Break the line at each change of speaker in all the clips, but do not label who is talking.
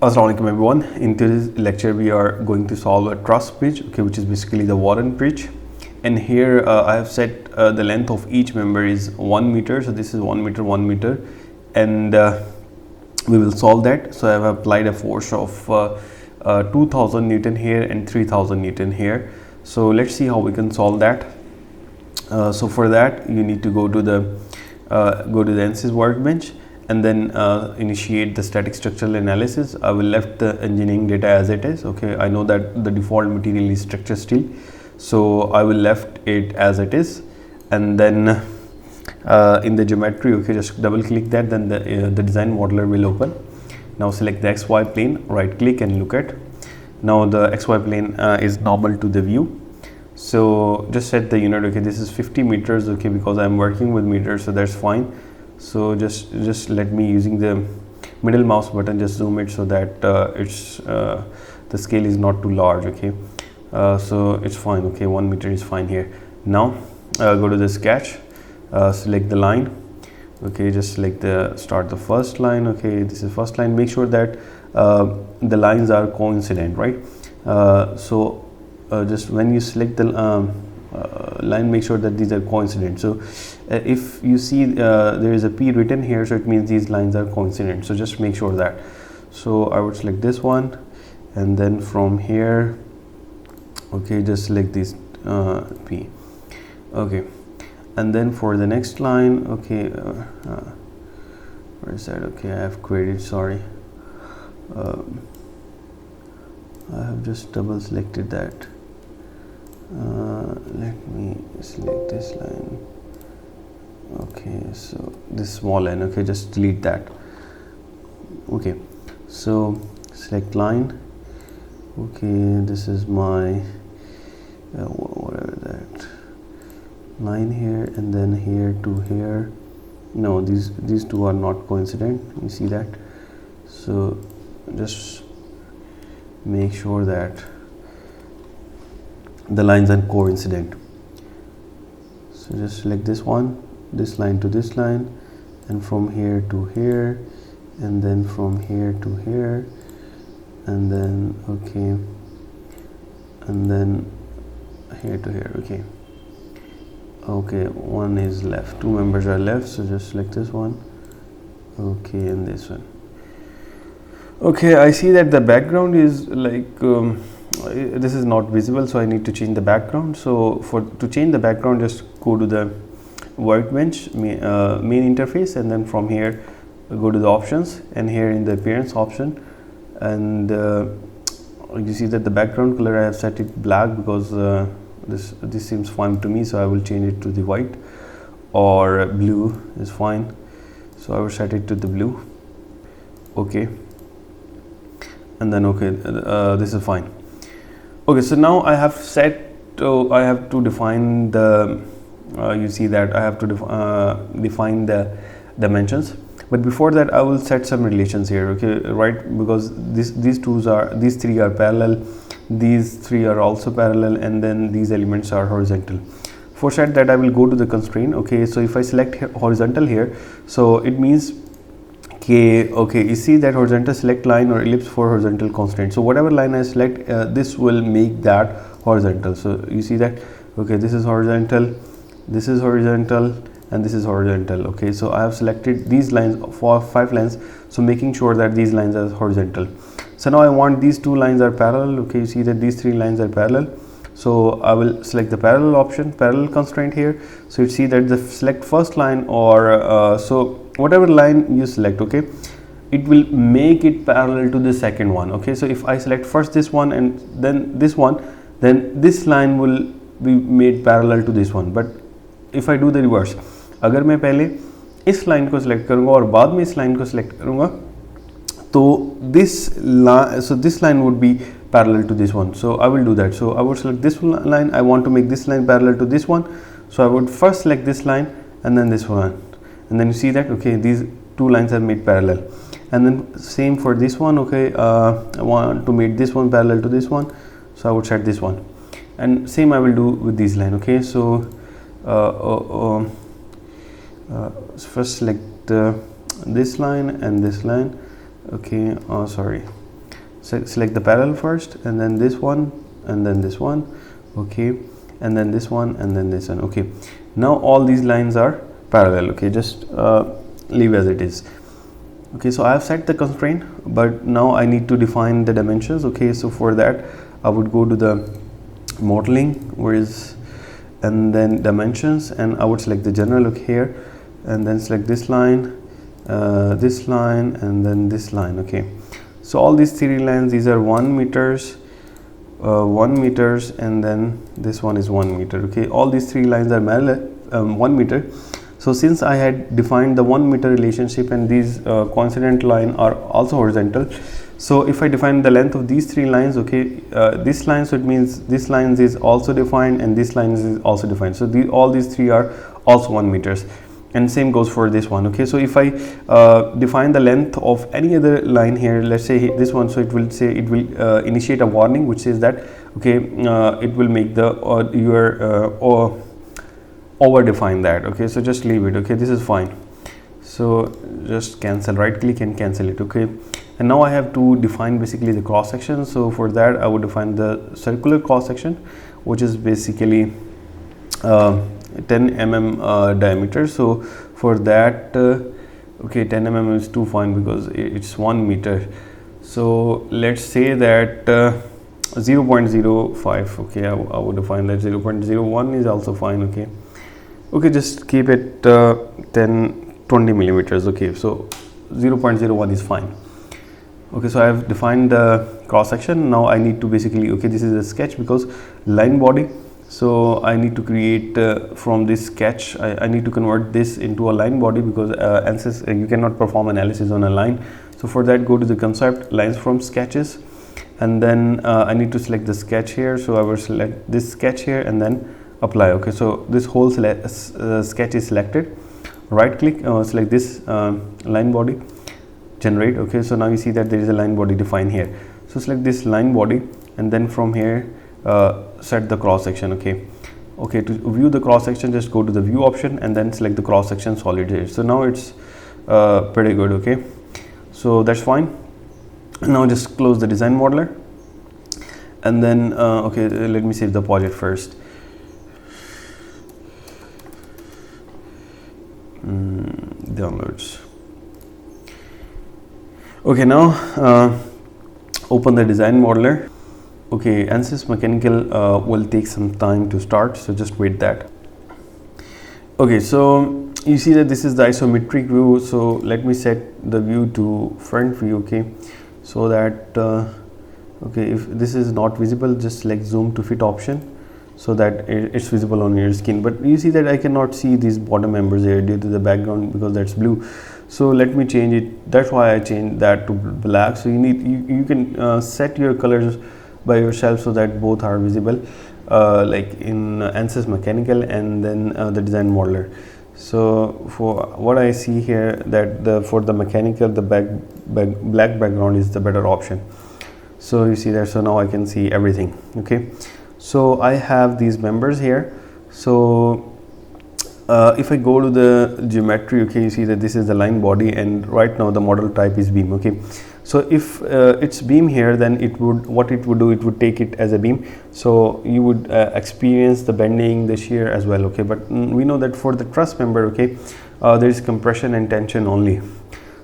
Assalamualaikum everyone. In today's lecture we are going to solve a truss bridge, okay, which is basically the Warren bridge. And here I have set the length of each member is 1 meter, so this is 1 meter, 1 meter, and we will solve that. So I have applied a force of 2000 Newton here and 3000 Newton here. So let's see how we can solve that. So for that you need to go to the Ansys workbench and then initiate the static structural analysis. I will left the engineering data as it is. Okay, I know that the default material is structure steel, so I will left it as it is, and then in the geometry, okay, just double click that, then the design modeler will open. Now select the XY plane, right click and look at. Now the XY plane is normal to the view. So just set the unit. Okay, this is 50 meters. Okay, because I'm working with meters, so that's fine. So just let me using the middle mouse button just zoom it so that it's the scale is not too large. Okay, so it's fine. Okay, 1 meter is fine here. Now go to the sketch, select the line. Okay, just select start the first line. Okay, this is first line. Make sure that the lines are coincident, right? Just when you select the line, make sure that these are coincident. So if you see there is a P written here, so it means these lines are coincident, so just make sure that. So I would select this one, and then from here, okay, just select this P. Okay, and then for the next line, okay, where is that? Okay, I have created, sorry, I have just double selected that. Let me select this line. Okay, so this small line, okay, just delete that. Okay, so select line. Okay, this is my whatever that line here, and then here to here. No, these two are not coincident, you see that. So just make sure that the lines are coincident. So just select this one, this line to this line, and from here to here, and then from here to here, and then okay, and then here to here. Okay, okay, one is left, two members are left, so just select this one. Okay, and this one. Okay, I see that the background is like this is not visible, so I need to change the background. So to change the background, just go to the workbench main interface, and then from here go to the options, and here in the appearance option, and you see that the background color I have set it black because this seems fine to me, so I will change it to the white, or blue is fine, so I will set it to the blue. Okay, and then okay, this is fine. Okay, so now I have set, I have to define the you see that I have to define the dimensions, but before that I will set some relations here. Okay, right, because these three are parallel, these three are also parallel, and then these elements are horizontal. For set that I will go to the constraint. Okay, so if I select horizontal here, so it means okay, you see that horizontal select line or ellipse for horizontal constraint. So whatever line I select, this will make that horizontal. So you see that, okay, this is horizontal, this is horizontal, and this is horizontal. Okay, so I have selected these lines for 5 lines, so making sure that these lines are horizontal. So now I want these two lines are parallel. Okay, you see that these 3 lines are parallel, so I will select the parallel option, parallel constraint here. So you see that the select first line, or so whatever line you select, okay, it will make it parallel to the second one. Okay, so if I select first this one and then this one, then this line will be made parallel to this one. But if I do the reverse, अगर मैं पहले इस line को select करूँगा और बाद में इस लाइन को select करूँगा, तो this line would be parallel to this one. So I will do that. So I would select this line. I want to make this line parallel to this one, so I would first select this line and then this one, and then you see that, okay, these two lines are made parallel. And then same for this one. Okay, I want to make this one parallel to this one, so I would set this one, and same I will do with this line. Okay, so first select this line and this line. Okay, sorry, select the parallel first, and then this one, and then this one, okay, and then this one, and then this one. Okay, now all these lines are parallel. Okay, just leave as it is. Okay, so I have set the constraint, but now I need to define the dimensions. Okay, so for that I would go to the modeling, and then dimensions, and I would select the general look here, and then select this line, and then this line. Okay, so all these three lines, these are 1 meters, 1 meters, and then this one is 1 meter. Okay, all these three lines are 1 meter. So since I had defined the 1 meter relationship, and these coincident line are also horizontal, so if I define the length of these three lines, okay, this line, so it means this line is also defined, and this line is also defined. So all these three are also 1 meters, and same goes for this one. Okay, so if I define the length of any other line here, let's say this one, so it will say, it will initiate a warning which says that, okay, it will make the or over define that. Okay, so just leave it. Okay, this is fine. So just cancel, right click and cancel it. Okay, and now I have to define basically the cross section. So for that I would define the circular cross section, which is basically 10 mm diameter. So for that, okay, 10 mm is too fine because it's 1 meter. So let's say that 0.05. okay, I would define that 0.01 is also fine. Okay, okay, just keep it 20 millimeters. Okay, so 0.01 is fine. Okay, so I have defined the cross section. Now I need to basically, okay, this is a sketch because line body, so I need to create from this sketch, I need to convert this into a line body, because Ansys, you cannot perform analysis on a line. So for that, go to the concept, lines from sketches, and then I need to select the sketch here. So I will select this sketch here and then apply. Okay, so this whole sketch is selected. Right click, select this line body, generate. Okay, so now you see that there is a line body defined here. So select this line body, and then from here set the cross section. Okay, to view the cross section, just go to the view option and then select the cross section solid here. So now it's pretty good. Okay, so that's fine. Now just close the design modeler, and then okay, let me save the project first. Downloads. Okay, now open the design modeler. Okay, Ansys mechanical will take some time to start, so just wait that. Okay, so you see that this is the isometric view. So let me set the view to front view. Okay, so that okay, if this is not visible, just select zoom to fit option, so that it's visible on your skin. But you see that I cannot see these bottom members here due to the background, because that's blue. So let me change it. That's why I changed that to black. So you can set your colors by yourself so that both are visible, like in Ansys mechanical and then the design modeler. So for what I see here, that for the mechanical, the black background is the better option. So you see that. So now I can see everything. Okay, so I have these members here. So if I go to the geometry, okay, you see that this is the line body, and right now the model type is beam. Okay, so if it's beam here, then it would take it as a beam. So you would experience the bending, the shear as well. Okay, but we know that for the truss member, okay, there is compression and tension only.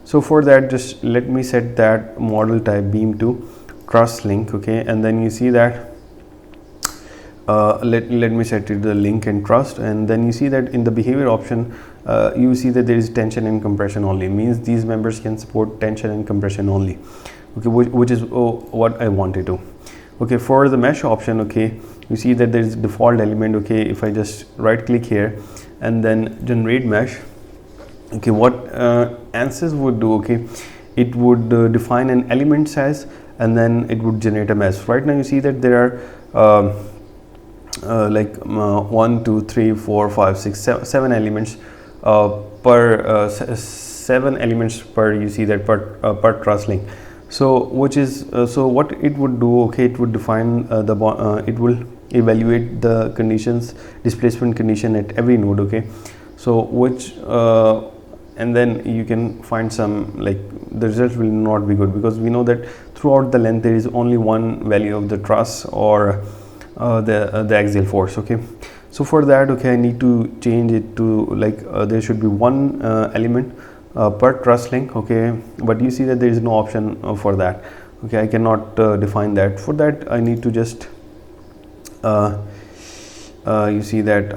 So for that, just let me set that model type beam to truss link. Okay, and then you see that let me set it the link and truss, and then you see that in the behavior option you see that there is tension and compression only, means these members can support tension and compression only. Okay, which is what I wanted to. Okay, for the mesh option, okay, you see that there is default element. Okay, if I just right click here and then generate mesh, okay, what Ansys would do, okay, it would define an element size and then it would generate a mesh. Right now you see that there are 1 2 3 4 5 6 7 elements per 7 elements per, you see that, per truss link. So which is so what it would do, okay, it would define it will evaluate the conditions, displacement condition at every node. Okay, so which and then you can find some, like, the result will not be good, because we know that throughout the length there is only one value of the truss or the axial force. Okay, so for that, okay, I need to change it to, like, there should be one element per truss link. Okay, but you see that there is no option for that. Okay, I cannot define that. For that I need to just you see that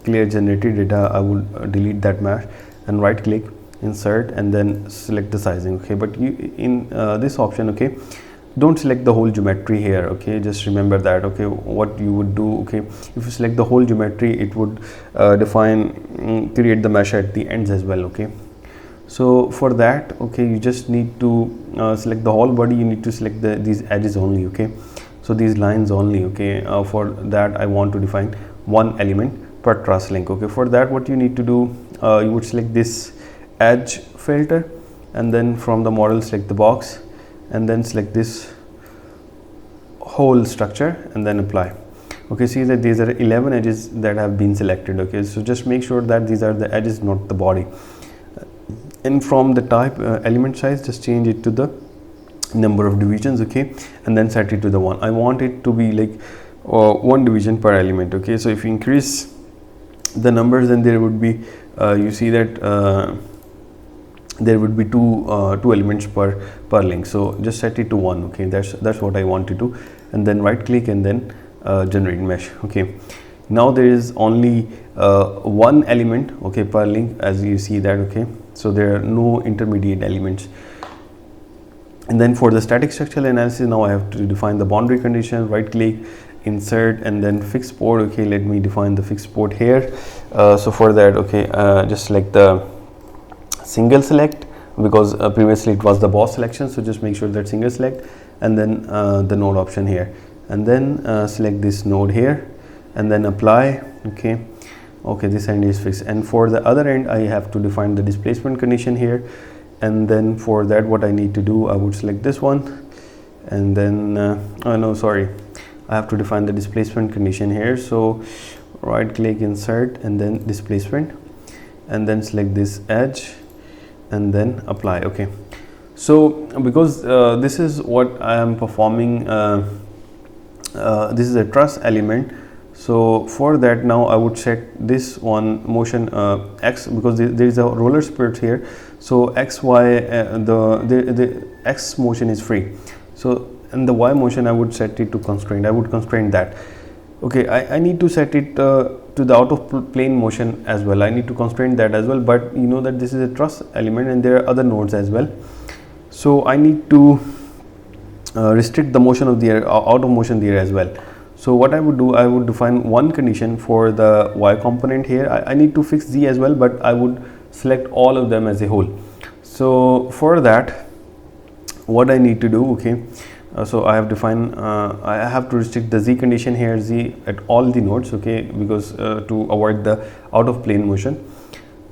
clear generated data. I would delete that mesh and right click, insert, and then select the sizing. Okay, but you in this option, okay, don't select the whole geometry here. Okay, just remember that. Okay, what you would do, okay, if you select the whole geometry, it would create the mesh at the ends as well. Okay, so for that, okay, you just need to select the whole body. You need to select these edges only. Okay, so these lines only. Okay, for that I want to define one element per truss link. Okay, for that what you need to do, you would select this edge filter, and then from the model select the box, and then select this whole structure and then apply. Okay, see that these are 11 edges that have been selected. Okay, so just make sure that these are the edges, not the body. And from the type element size, just change it to the number of divisions. Okay, and then set it to the 1. I want it to be like 1 division per element. Okay, so if you increase the numbers, then there would be you see that there would be two elements per link. So just set it to 1. Okay, that's what I want to do, and then right click and then generate mesh. Okay, now there is only one element, okay, per link, as you see that. Okay, so there are no intermediate elements. And then for the static structural analysis, now I have to define the boundary condition. Right click, insert, and then fixed port. Okay, let me define the fixed port here. So for that, okay, just select the single select, because previously it was the boss selection. So just make sure that single select, and then the node option here, and then select this node here, and then apply. Okay, this end is fixed. And for the other end, I have to define the displacement condition here. And then for that, what I need to do, I would select this one, and then oh no, sorry, I have to define the displacement condition here. So right click, insert, and then displacement, and then select this edge, and then apply. Okay, so because this is what I am performing, this is a truss element. So for that, now I would set this one motion x, because there is a roller spirit here. So x, y, the x motion is free. So and the y motion, I would set it to constraint. I would constrain that. Okay, I need to set it to the out of plane motion as well. I need to constrain that as well. But you know that this is a truss element, and there are other nodes as well. So I need to restrict the motion of the air, out of motion there as well. So what I would do, I would define one condition for the y component here. I need to fix z as well, but I would select all of them as a whole. So for that, what I need to do, okay, so I have defined, I have to restrict the z condition here, z at all the nodes. Okay, because to avoid the out of plane motion.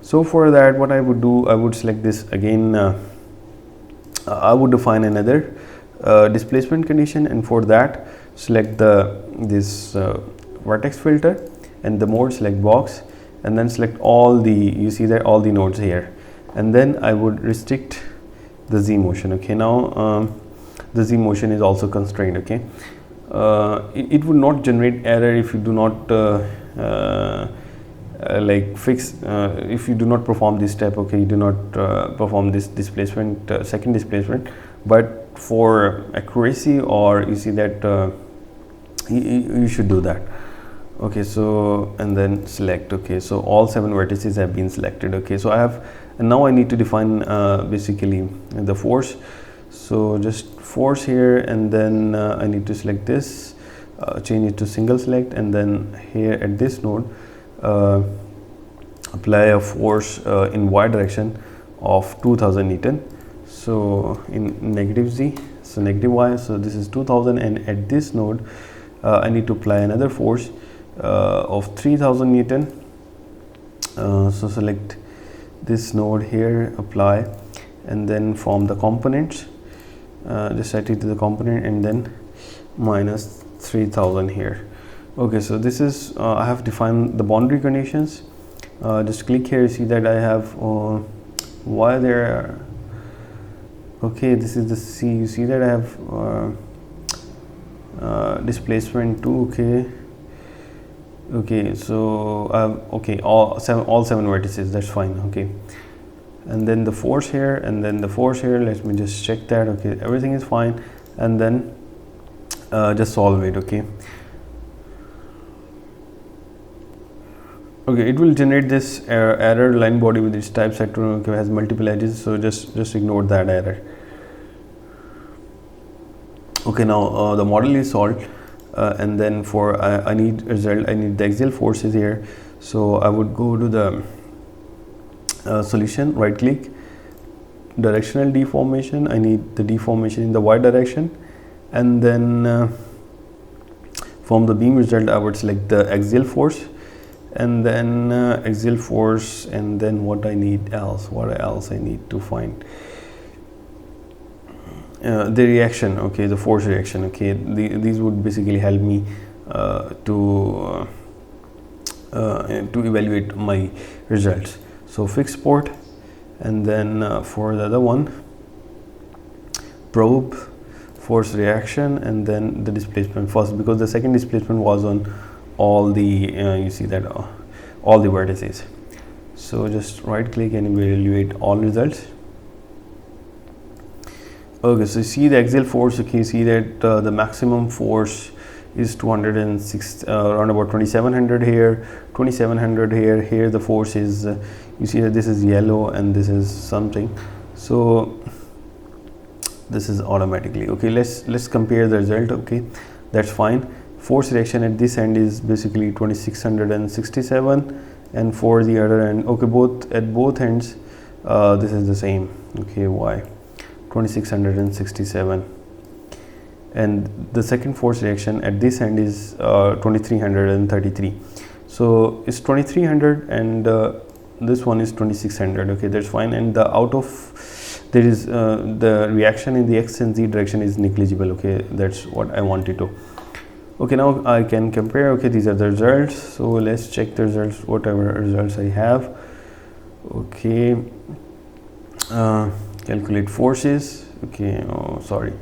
So for that, what I would do, I would select this again. I would define another displacement condition, and for that select this vertex filter, and the mode select box, and then select all the, you see that all the nodes here, and then I would restrict the z motion. Okay, now the z motion is also constrained. Okay, it would not generate error if you do not like fix, if you do not perform this step. Okay, you do not perform this displacement, second displacement, but for accuracy, or you see that you should do that. Okay, so and then select. Okay, so all 7 vertices have been selected. Okay, so I have, and now I need to define basically the force. So just force here, and then I need to select this, change it to single select, and then here at this node apply a force in y direction of 2000 Newton. So in negative z, so negative y, so this is 2000, and at this node I need to apply another force of 3000 Newton. So select this node here, apply, and then from the components just set it to the component, and then minus 3000 here. Okay, so this is I have defined the boundary conditions, just click here, see that I have why there. Okay, this is the C. You see that I have displacement 2. Okay, so okay, all seven vertices, that's fine. Okay, and then the force here, and then the force here. Let me just check that. Okay, everything is fine, and then just solve it. Okay, it will generate this error line body with its type sector. Okay, has multiple edges, so just ignore that error. Okay, now the model is solved, and then for I need result, I need the axial forces here. So I would go to the solution, right click, directional deformation. I need the deformation in the y direction, and then from the beam result I would select the axial force, and then axial force, and then what I need else, what else I need to find. The reaction, okay, the force reaction. Okay, these would basically help me to evaluate my results. So fixed port, and then for the other one, probe, force reaction, and then the displacement first, because the second displacement was on all the you see that all the vertices. So just right click and evaluate all results. Okay, so you see the axial force. Okay, you see that the maximum force is 206, around about 2700 here, 2700 here. Here the force is you see that this is yellow and this is something, so this is automatically okay. Let's compare the result. Okay, that's fine. Force reaction at this end is basically 2667, and for the other end, okay, at both ends this is the same. Okay, why 2667, and the second force reaction at this end is 2333. So it's 2300, and this one is 2600. Okay, that's fine. And the out of there is the reaction in the x and z direction is negligible. Okay, that's what I wanted to. Okay, now I can compare. Okay, these are the results. So let's check the results, whatever results I have. Okay, calculate forces. Okay, oh sorry.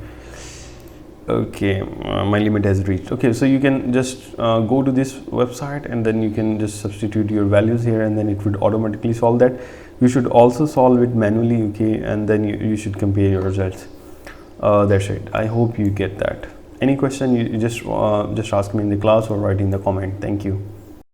Okay, my limit has reached. Okay, so you can just go to this website, and then you can just substitute your values here, and then it would automatically solve that. You should also solve it manually. Okay, and then you should compare your results. That's it. I hope you get that. Any question, you just ask me in the class or write in the comment. Thank you.